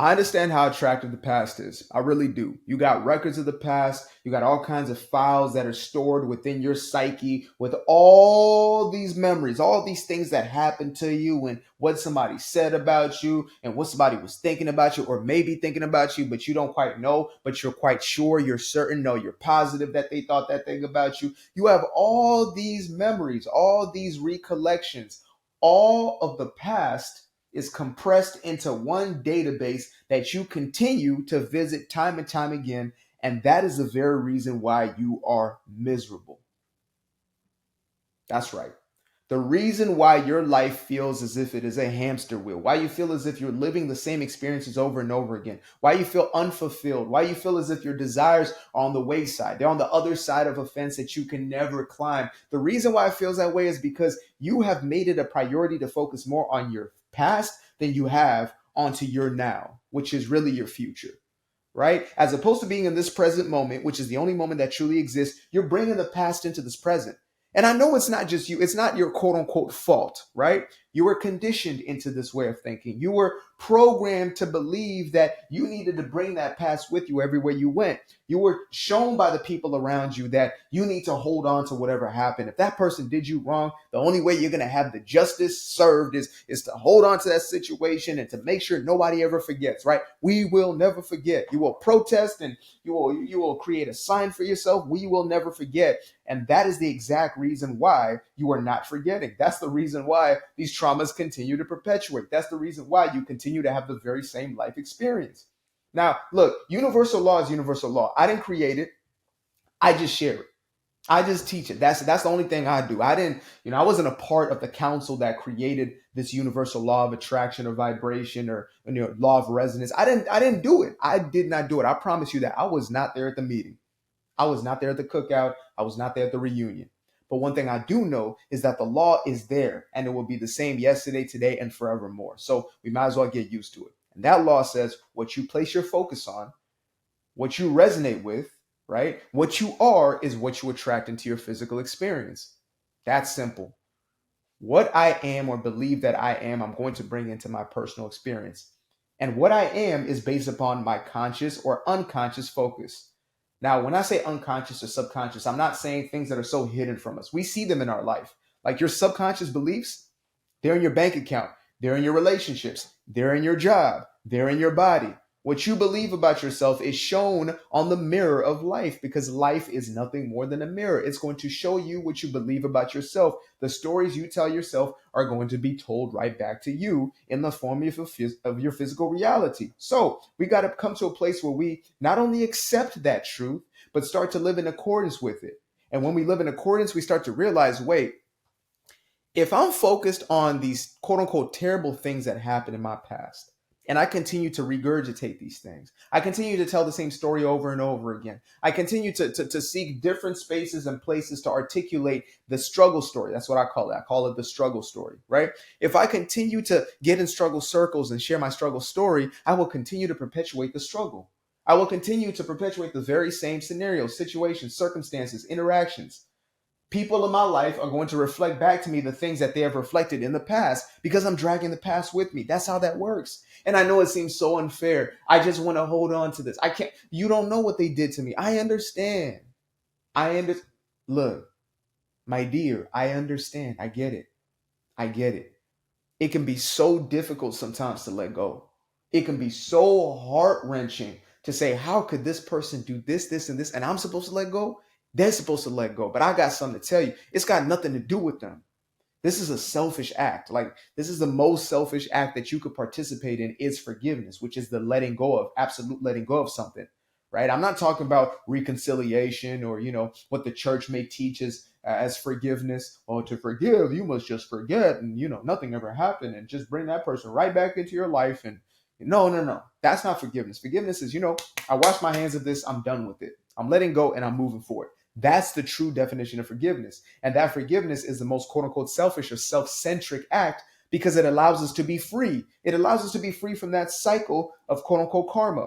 I understand how attractive the past is. I really do. You got records of the past. You got all kinds of files that are stored within your psyche with all these memories, all these things that happened to you and what somebody said about you and what somebody was thinking about you or maybe thinking about you, but you don't quite know, but you're quite sure, you're certain, no, you're positive that they thought that thing about you. You have all these memories, all these recollections, all of the past is compressed into one database that you continue to visit time and time again. And that is the very reason why you are miserable. That's right. The reason why your life feels as if it is a hamster wheel, why you feel as if you're living the same experiences over and over again, why you feel unfulfilled, why you feel as if your desires are on the wayside, they're on the other side of a fence that you can never climb. The reason why it feels that way is because you have made it a priority to focus more on your past than you have onto your now, which is really your future, right? As opposed to being in this present moment, which is the only moment that truly exists, you're bringing the past into this present. And I know it's not just you, it's not your quote unquote fault, right? You were conditioned into this way of thinking. You were programmed to believe that you needed to bring that past with you everywhere you went. You were shown by the people around you that you need to hold on to whatever happened. If that person did you wrong, the only way you're going to have the justice served is to hold on to that situation and to make sure nobody ever forgets, right? We will never forget. You will protest and you will create a sign for yourself. We will never forget. And that is the exact reason why you are not forgetting. That's the reason why these traumas continue to perpetuate. That's the reason why you continue to have the very same life experience. Now, look, universal law is universal law. I didn't create it. I just share it. I just teach it. That's the only thing I do. I didn't, I wasn't a part of the council that created this universal law of attraction or vibration or law of resonance. I didn't do it. I did not do it. I promise you that I was not there at the meeting. I was not there at the cookout. I was not there at the reunion. But one thing I do know is that the law is there and it will be the same yesterday, today, and forevermore. So we might as well get used to it. And that law says what you place your focus on, what you resonate with, right? What you are is what you attract into your physical experience. That's simple. What I am or believe that I am, I'm going to bring into my personal experience. And what I am is based upon my conscious or unconscious focus. Now, when I say unconscious or subconscious, I'm not saying things that are so hidden from us. We see them in our life. Like your subconscious beliefs, they're in your bank account, they're in your relationships, they're in your job, they're in your body. What you believe about yourself is shown on the mirror of life because life is nothing more than a mirror. It's going to show you what you believe about yourself. The stories you tell yourself are going to be told right back to you in the form of your physical reality. So we got to come to a place where we not only accept that truth, but start to live in accordance with it. And when we live in accordance, we start to realize, wait, if I'm focused on these quote unquote terrible things that happened in my past, and I continue to regurgitate these things, I continue to tell the same story over and over again. I continue to seek different spaces and places to articulate the struggle story. That's what I call it. I call it the struggle story, right? If I continue to get in struggle circles and share my struggle story, I will continue to perpetuate the struggle. I will continue to perpetuate the very same scenarios, situations, circumstances, interactions. People in my life are going to reflect back to me the things that they have reflected in the past because I'm dragging the past with me. That's how that works. And I know it seems so unfair. I just want to hold on to this. I can't, you don't know what they did to me. I understand. I understand. Look, my dear, I understand. I get it. I get it. It can be so difficult sometimes to let go. It can be so heart wrenching to say, how could this person do this, this, and this? And I'm supposed to let go? They're supposed to let go. But I got something to tell you. It's got nothing to do with them. This is a selfish act. Like, this is the most selfish act that you could participate in is forgiveness, which is the letting go of, absolute letting go of something, right? I'm not talking about reconciliation or, what the church may teach as forgiveness. Oh, to forgive, you must just forget and, nothing ever happened and just bring that person right back into your life. And no, no, no. That's not forgiveness. Forgiveness is, I wash my hands of this. I'm done with it. I'm letting go and I'm moving forward. That's the true definition of forgiveness. And that forgiveness is the most quote unquote selfish or self-centric act because it allows us to be free. It allows us to be free from that cycle of quote unquote karma.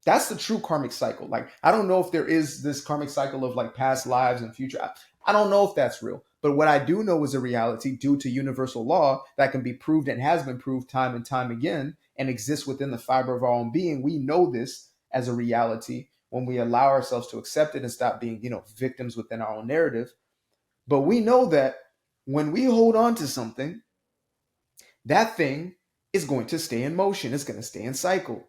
That's the true karmic cycle. Like, I don't know if there is this karmic cycle of like past lives and future. I don't know if that's real. But what I do know is a reality due to universal law that can be proved and has been proved time and time again and exists within the fiber of our own being. We know this as a reality when we allow ourselves to accept it and stop being, victims within our own narrative. But we know that when we hold on to something, that thing is going to stay in motion. It's going to stay in cycle.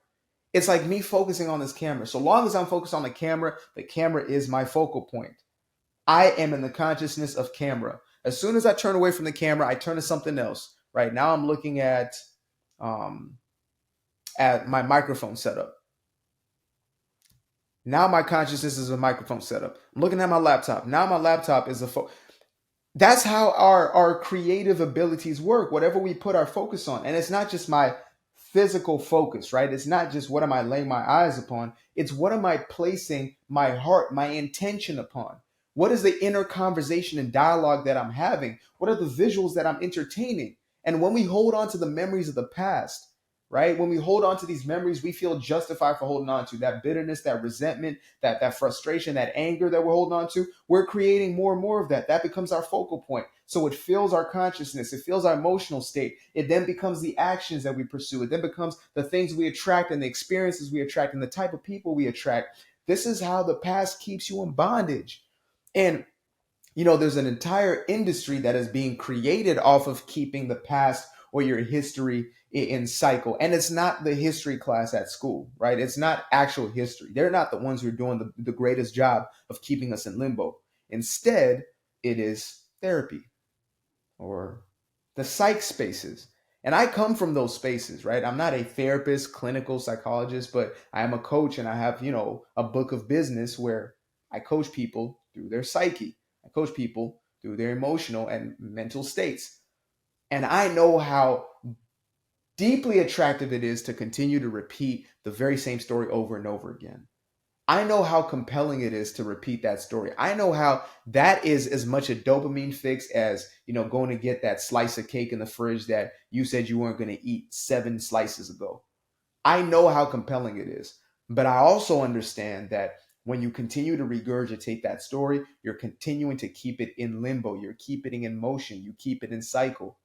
It's like me focusing on this camera. So long as I'm focused on the camera is my focal point. I am in the consciousness of camera. As soon as I turn away from the camera, I turn to something else. Right now, I'm looking at my microphone setup. Now my consciousness is a microphone setup. I'm looking at my laptop. Now my laptop is a phone. That's how our creative abilities work. Whatever we put our focus on, and it's not just my physical focus, right? It's not just what am I laying my eyes upon. It's what am I placing my heart, my intention upon. What is the inner conversation and dialogue that I'm having? What are the visuals that I'm entertaining? And when we hold on to the memories of the past, right? When we hold on to these memories, we feel justified for holding on to that bitterness, that resentment, that frustration, that anger that we're holding on to. We're creating more and more of that. That becomes our focal point. So it fills our consciousness. It fills our emotional state. It then becomes the actions that we pursue. It then becomes the things we attract and the experiences we attract and the type of people we attract. This is how the past keeps you in bondage. And there's an entire industry that is being created off of keeping the past or your history in cycle. And it's not the history class at school, right? It's not actual history. They're not the ones who are doing the greatest job of keeping us in limbo. Instead, it is therapy or the psych spaces. And I come from those spaces, right? I'm not a therapist, clinical psychologist, but I am a coach and I have, a book of business where I coach people through their psyche. I coach people through their emotional and mental states. And I know how deeply attractive it is to continue to repeat the very same story over and over again. I know how compelling it is to repeat that story. I know how that is as much a dopamine fix as, going to get that slice of cake in the fridge that you said you weren't going to eat 7 slices ago. I know how compelling it is. But I also understand that when you continue to regurgitate that story, you're continuing to keep it in limbo. You're keeping it in motion. You keep it in cycle.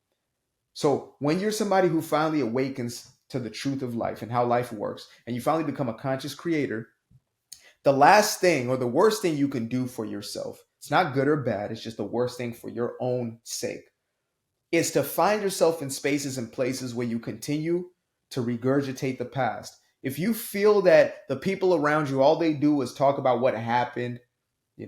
So when you're somebody who finally awakens to the truth of life and how life works, and you finally become a conscious creator, the last thing or the worst thing you can do for yourself, it's not good or bad, it's just the worst thing for your own sake, is to find yourself in spaces and places where you continue to regurgitate the past. If you feel that the people around you, all they do is talk about what happened,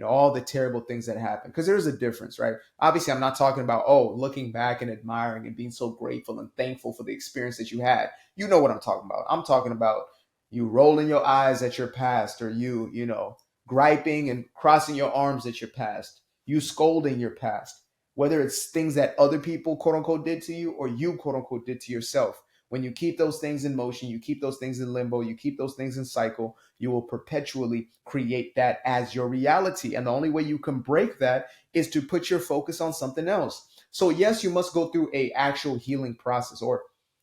all the terrible things that happen, because there's a difference, right? Obviously, I'm not talking about, looking back and admiring and being so grateful and thankful for the experience that you had. You know what I'm talking about. I'm talking about you rolling your eyes at your past, or you griping and crossing your arms at your past, you scolding your past, whether it's things that other people, quote unquote, did to you or you, quote unquote, did to yourself. When you keep those things in motion, you keep those things in limbo, you keep those things in cycle, you will perpetually create that as your reality. And the only way you can break that is to put your focus on something else. So yes, you must go through a actual healing process, or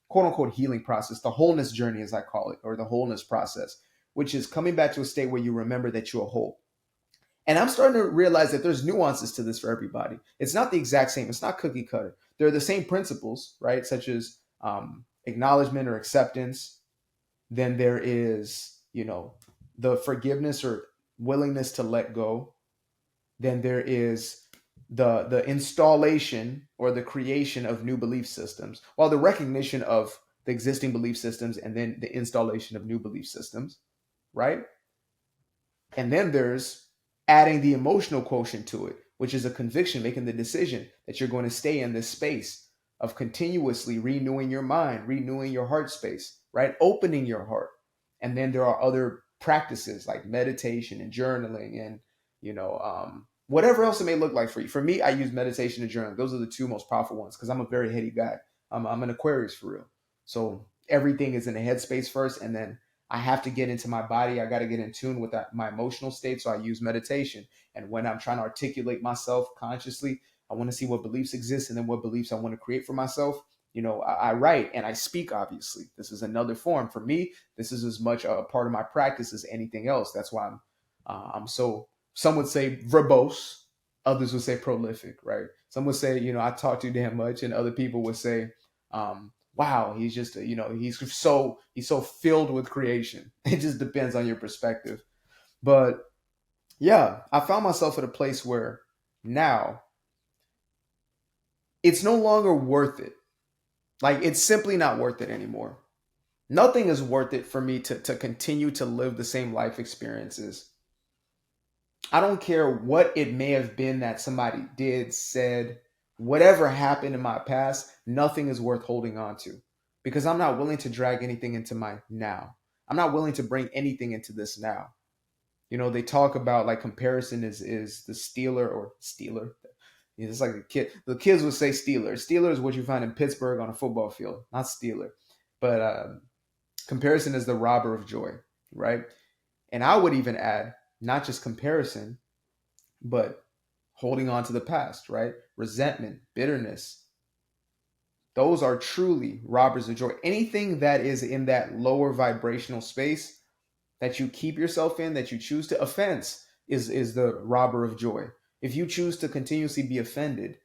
quote unquote healing process, the wholeness journey, as I call it, or the wholeness process, which is coming back to a state where you remember that you're whole. And I'm starting to realize that there's nuances to this for everybody. It's not the exact same. It's not cookie cutter. There are the same principles, right? Such as acknowledgement or acceptance. Then there is, the forgiveness or willingness to let go. Then there is the installation or the creation of new belief systems, while the recognition of the existing belief systems and then the installation of new belief systems, right? And then there's adding the emotional quotient to it, which is a conviction, making the decision that you're going to stay in this space of continuously renewing your mind, renewing your heart space, right? Opening your heart. And then there are other practices like meditation and journaling and, whatever else it may look like for you. For me, I use meditation and journaling. Those are the two most powerful ones because I'm a very heady guy. I'm an Aquarius for real. So everything is in the headspace first, and then I have to get into my body. I got to get in tune with my emotional state. So I use meditation. And when I'm trying to articulate myself consciously, I want to see what beliefs exist and then what beliefs I want to create for myself. I write and I speak, obviously. This is another form. For me, this is as much a part of my practice as anything else. That's why I'm so, some would say verbose, others would say prolific, right? Some would say, I talk too damn much, and other people would say wow, he's just, he's so filled with creation. It just depends on your perspective. But yeah, I found myself at a place where now it's no longer worth it. Like, it's simply not worth it anymore. Nothing is worth it for me to continue to live the same life experiences. I don't care what it may have been that somebody did, said, whatever happened in my past, nothing is worth holding on to because I'm not willing to drag anything into my now. I'm not willing to bring anything into this now. They talk about like comparison is the stealer or stealer. It's like a kid. The kids would say Steeler. Steeler is what you find in Pittsburgh on a football field, not Steeler. But comparison is the robber of joy, right? And I would even add not just comparison, but holding on to the past, right? Resentment, bitterness. Those are truly robbers of joy. Anything that is in that lower vibrational space that you keep yourself in, that you choose to offense, is the robber of joy. If you choose to continuously be offended,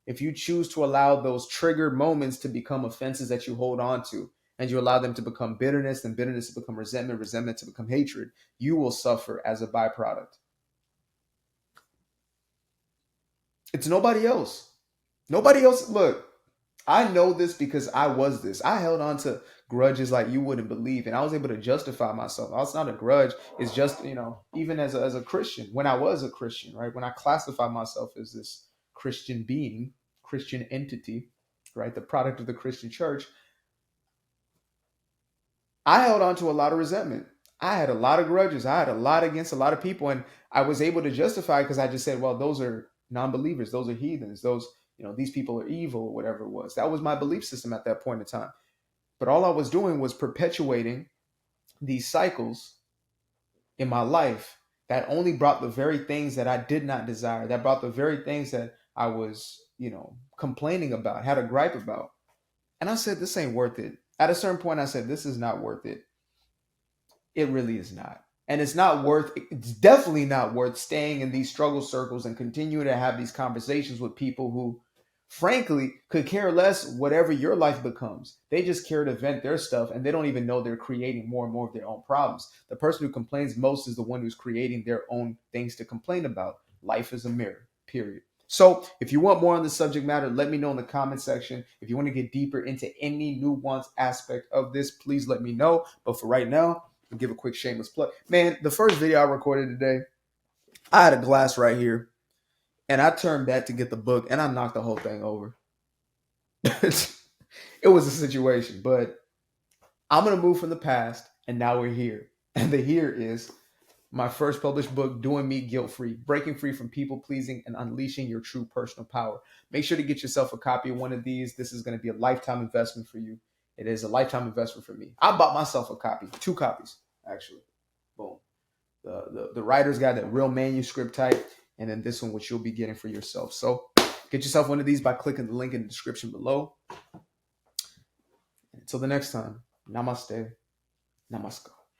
if you choose to allow those triggered moments to become offenses that you hold on to, and you allow them to become bitterness, and bitterness to become resentment, resentment to become hatred, you will suffer as a byproduct. It's nobody else. Nobody else. Look, I know this because I was this. I held on to grudges like you wouldn't believe, and I was able to justify myself. It's not a grudge. It's just, even as a Christian, when I was a Christian, right? When I classified myself as this Christian being, Christian entity, right? The product of the Christian church, I held on to a lot of resentment. I had a lot of grudges. I had a lot against a lot of people, and I was able to justify because I just said, well, those are non-believers. Those are heathens. These people are evil or whatever it was. That was my belief system at that point in time. But all I was doing was perpetuating these cycles in my life that only brought the very things that I did not desire, that brought the very things that I was, complaining about, had a gripe about. And I said, this ain't worth it. At a certain point, I said, this is not worth it. It really is not. And it's definitely not worth staying in these struggle circles and continuing to have these conversations with people who, frankly, could care less whatever your life becomes. They just care to vent their stuff, and they don't even know they're creating more and more of their own problems. The person who complains most is the one who's creating their own things to complain about. Life is a mirror, period. So if you want more on the subject matter, let me know in the comment section. If you want to get deeper into any nuanced aspect of this, please let me know. But for right now, I'll give a quick shameless plug. Man, the first video I recorded today, I had a glass right here, and I turned back to get the book, and I knocked the whole thing over. It was a situation, but I'm going to move from the past, and now we're here. And the here is my first published book, Doing Me Guilt-Free, Breaking Free from People Pleasing and Unleashing Your True Personal Power. Make sure to get yourself a copy of one of these. This is going to be a lifetime investment for you. It is a lifetime investment for me. I bought myself a copy, 2 copies, actually. Boom. The writer's guide, that real manuscript type, and then this one, which you'll be getting for yourself. So get yourself one of these by clicking the link in the description below. Until the next time, namaste, namaskar.